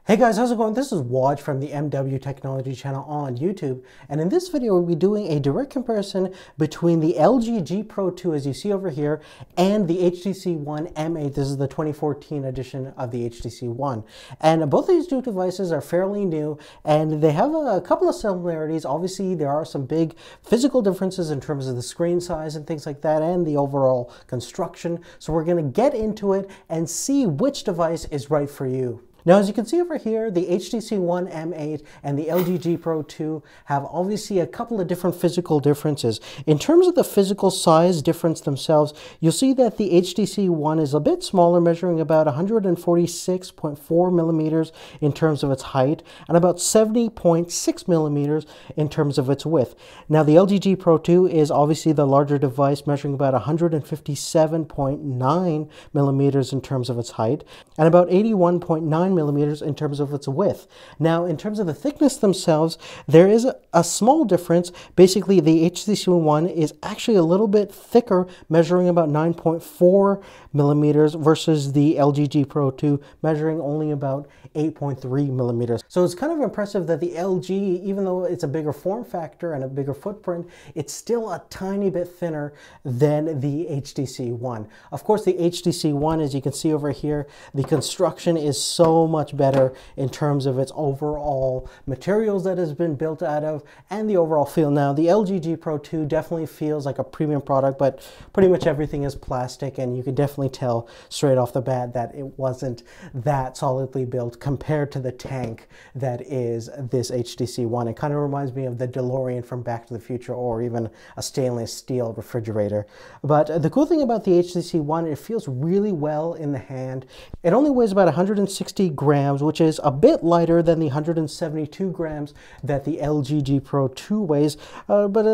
Hey guys, how's it going? This is Waj from the MW Technology channel on YouTube, and in this video we'll be doing a direct comparison between the LG G Pro 2, as you see over here, and the HTC One M8. This is the 2014 edition of the HTC One. And both of these two devices are fairly new, and they have a couple of similarities. Obviously, there are some big physical differences in terms of the screen size and things like that, and the overall construction. So we're going to get into it and see which device is right for you. Now, as you can see over here, the HTC One M8 and the LG G Pro 2 have obviously a couple of different physical differences. In terms of the physical size difference themselves, you'll see that the HTC One is a bit smaller, measuring about 146.4 millimeters in terms of its height and about 70.6 millimeters in terms of its width. Now, the LG G Pro 2 is obviously the larger device, measuring about 157.9 millimeters in terms of its height and about 81.9 millimeters in terms of its width. Now, in terms of the thickness themselves, there is a small difference. Basically, the HTC One is actually a little bit thicker, measuring about 9.4 millimeters versus the LG G Pro 2 measuring only about 8.3 millimeters. So it's kind of impressive that the LG, even though it's a bigger form factor and a bigger footprint, it's still a tiny bit thinner than the HTC One. Of course, the HTC One, as you can see over here, the construction is so much better in terms of its overall materials that has been built out of and the overall feel. Now, the LG G Pro 2 definitely feels like a premium product, but pretty much everything is plastic, and you could definitely tell straight off the bat that it wasn't that solidly built compared to the tank that is this HTC One. It kind of reminds me of the DeLorean from Back to the Future, or even a stainless steel refrigerator. But the cool thing about the HTC One, it feels really well in the hand. It only weighs about 160 grams, which is a bit lighter than the 172 grams that the LG G Pro 2 weighs. But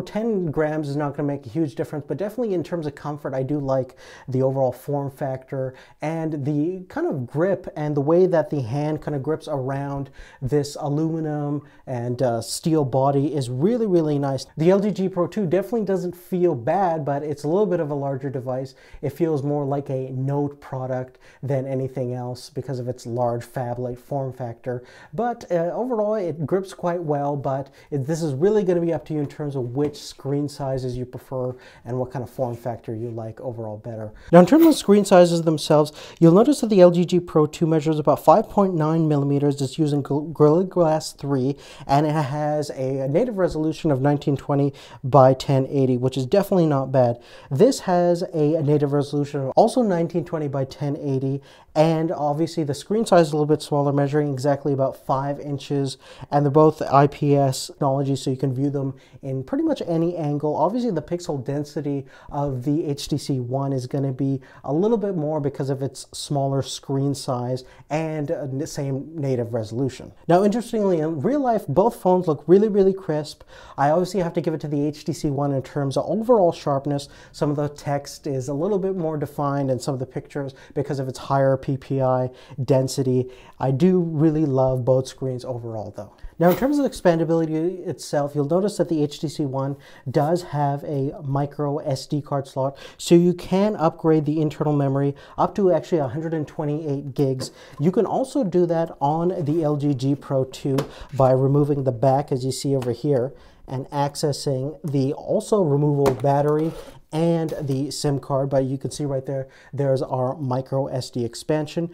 10 grams is not going to make a huge difference. But definitely in terms of comfort, I do like the overall form factor and the kind of grip and the way that the hand kind of grips around this aluminum and steel body is really, really nice. The LG G Pro 2 definitely doesn't feel bad, but it's a little bit of a larger device. It feels more like a Note product than anything else because of its large phablet form factor. But overall, it grips quite well, but this is really going to be up to you in terms of which screen sizes you prefer and what kind of form factor you like overall better. Now, in terms of screen sizes themselves, you'll notice that the LG G Pro 2 measures about 5.9 millimeters. It's using Gorilla Glass 3, and it has a native resolution of 1920 by 1080, which is definitely not bad. This has a native resolution of also 1920 by 1080, and obviously the screen size is a little bit smaller, measuring exactly about 5 inches, and they're both IPS technology, so you can view them in pretty much any angle. Obviously, the pixel density of the HTC One is going to be a little bit more because of its smaller screen size and the same native resolution. Now, interestingly, in real life, both phones look really, really crisp. I obviously have to give it to the HTC One in terms of overall sharpness. Some of the text is a little bit more defined, and some of the pictures, because of its higher PPI density. I do really love both screens overall, though. Now, in terms of expandability itself, you'll notice that the HTC One does have a micro SD card slot, so you can upgrade the internal memory up to actually 128 gigs. You can also do that on the LG G Pro 2 by removing the back, as you see over here, and accessing the also removable battery and the SIM card. But you can see right there, there's our micro SD expansion.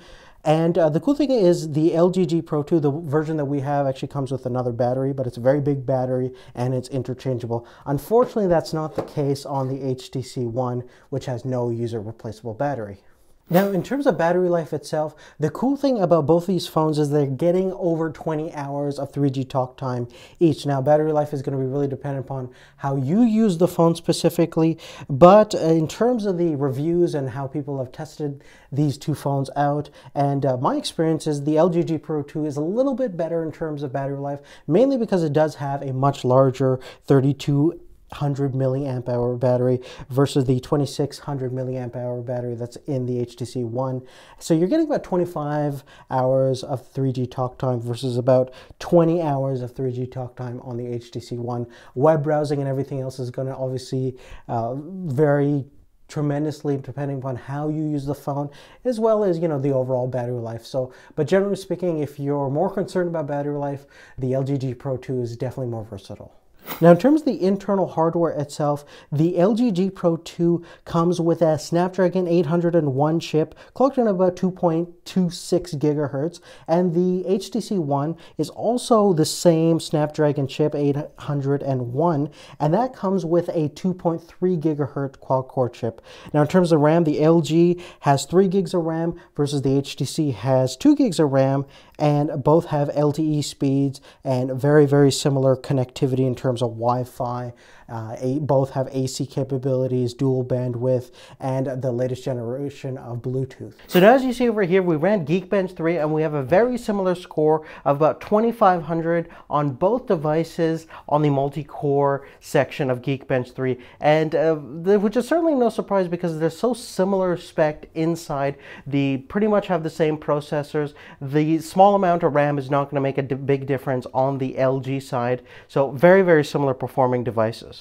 And the cool thing is the LG G Pro 2, the version that we have, actually comes with another battery, but it's a very big battery and it's interchangeable. Unfortunately, that's not the case on the HTC One, which has no user replaceable battery. Now, in terms of battery life itself, the cool thing about both these phones is they're getting over 20 hours of 3G talk time each. Now, battery life is going to be really dependent upon how you use the phone specifically, but in terms of the reviews and how people have tested these two phones out, and my experience is the LG G Pro 2 is a little bit better in terms of battery life, mainly because it does have a much larger 3200 milliamp hour battery versus the 2600 milliamp hour battery that's in the HTC One. So you're getting about 25 hours of 3G talk time versus about 20 hours of 3G talk time on the HTC One. Web browsing and everything else is going to obviously vary tremendously depending upon how you use the phone, as well as, the overall battery life. So, but generally speaking, if you're more concerned about battery life, the LG G Pro 2 is definitely more versatile. Now, in terms of the internal hardware itself, the LG G Pro 2 comes with a Snapdragon 801 chip, clocked in about 2.26 gigahertz, and the HTC One is also the same Snapdragon chip, 801, and that comes with a 2.3 gigahertz quad-core chip. Now, in terms of RAM, the LG has 3 gigs of RAM versus the HTC has 2 gigs of RAM, and both have LTE speeds and very, very similar connectivity in terms of Wi-Fi. Both have AC capabilities, dual bandwidth, and the latest generation of Bluetooth. So now, as you see over here, we ran Geekbench 3, and we have a very similar score of about 2,500 on both devices on the multi-core section of Geekbench 3, and which is certainly no surprise because they're so similar spec inside. They pretty much have the same processors. The small amount of RAM is not going to make a big difference on the LG side, so very, very similar performing devices.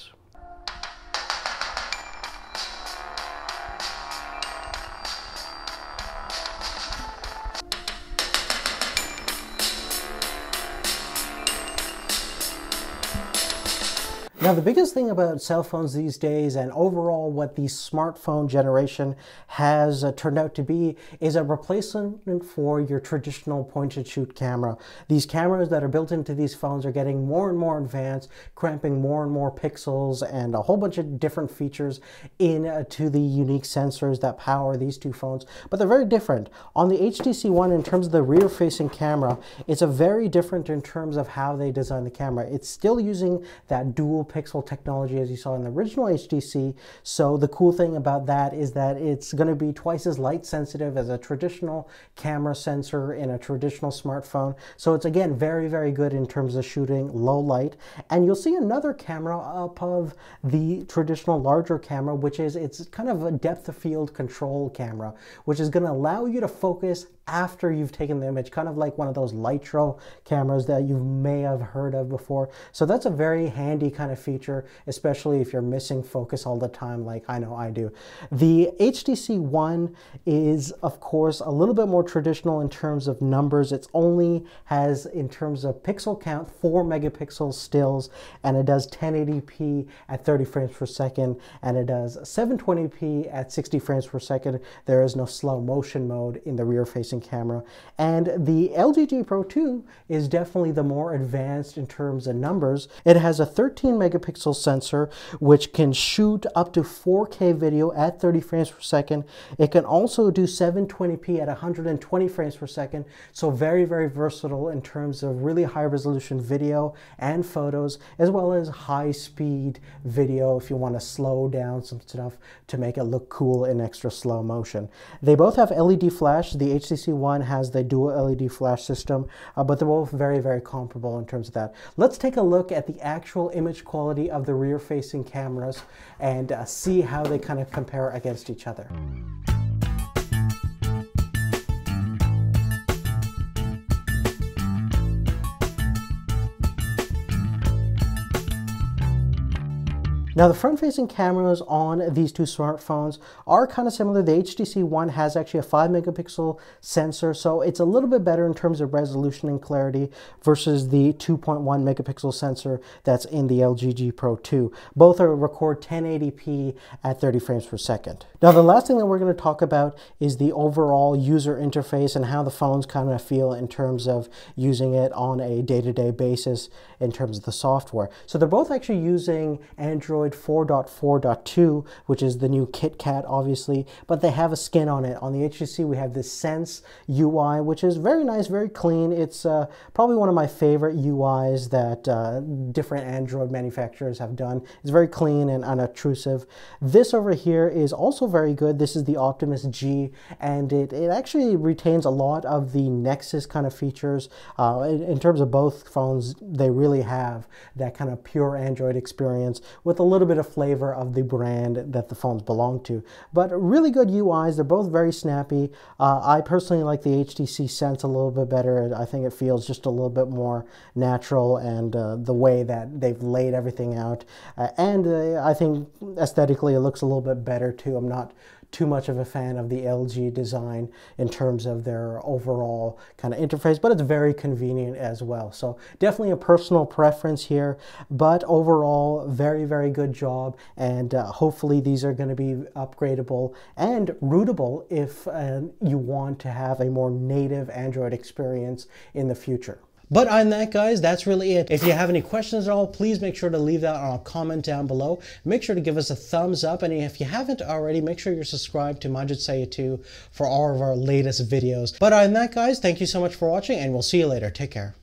Now, the biggest thing about cell phones these days, and overall what the smartphone generation has turned out to be, is a replacement for your traditional point-and-shoot camera. These cameras that are built into these phones are getting more and more advanced, cramping more and more pixels and a whole bunch of different features into the unique sensors that power these two phones, but they're very different. On the HTC One, in terms of the rear-facing camera, it's a very different in terms of how they design the camera. It's still using that dual pixel technology as you saw in the original HTC. So the cool thing about that is that it's going to be twice as light sensitive as a traditional camera sensor in a traditional smartphone. So it's again very, very good in terms of shooting low light. And you'll see another camera up of the traditional larger camera, which is it's kind of a depth of field control camera, which is going to allow you to focus after you've taken the image, kind of like one of those Litro cameras that you may have heard of before. So that's a very handy kind of feature, especially if you're missing focus all the time, like I know I do. The HTC One is, of course, a little bit more traditional in terms of numbers. It only has, in terms of pixel count, 4 megapixel stills, and it does 1080p at 30 frames per second, and it does 720p at 60 frames per second. There is no slow motion mode in the rear-facing camera. And the LG G Pro 2 is definitely the more advanced in terms of numbers. It has a 13 megapixel sensor which can shoot up to 4K video at 30 frames per second. It can also do 720p at 120 frames per second. So very, very versatile in terms of really high resolution video and photos, as well as high speed video if you want to slow down some stuff to make it look cool in extra slow motion. They both have LED flash. The HTC One has the dual LED flash system, but they're both very, very comparable in terms of that. Let's take a look at the actual image quality of the rear-facing cameras and see how they kind of compare against each other. Now, the front-facing cameras on these two smartphones are kind of similar. The HTC One has actually a 5 megapixel sensor, so it's a little bit better in terms of resolution and clarity versus the 2.1 megapixel sensor that's in the LG G Pro 2. Both record 1080p at 30 frames per second. Now, the last thing that we're going to talk about is the overall user interface and how the phones kind of feel in terms of using it on a day-to-day basis in terms of the software. So they're both actually using Android 4.4.2, which is the new KitKat, obviously, but they have a skin on it. On the HTC, we have this Sense UI, which is very nice, very clean. It's probably one of my favorite UIs that different Android manufacturers have done. It's very clean and unobtrusive. This over here is also very good. This is the Optimus G, and it actually retains a lot of the Nexus kind of features. In terms of both phones, they really have that kind of pure Android experience with a little little bit of flavor of the brand that the phones belong to. But really good UIs. They're both very snappy. I personally like the HTC Sense a little bit better. I think it feels just a little bit more natural, and the way that they've laid everything out. And I think aesthetically it looks a little bit better too. I'm not too much of a fan of the LG design in terms of their overall kind of interface, but it's very convenient as well. So definitely a personal preference here, but overall very, very good job. And hopefully these are going to be upgradable and rootable if you want to have a more native Android experience in the future. But on that, guys, that's really it. If you have any questions at all, please make sure to leave that on a comment down below. Make sure to give us a thumbs up. And if you haven't already, make sure you're subscribed to Majid Sayed 2 for all of our latest videos. But on that, guys, thank you so much for watching, and we'll see you later. Take care.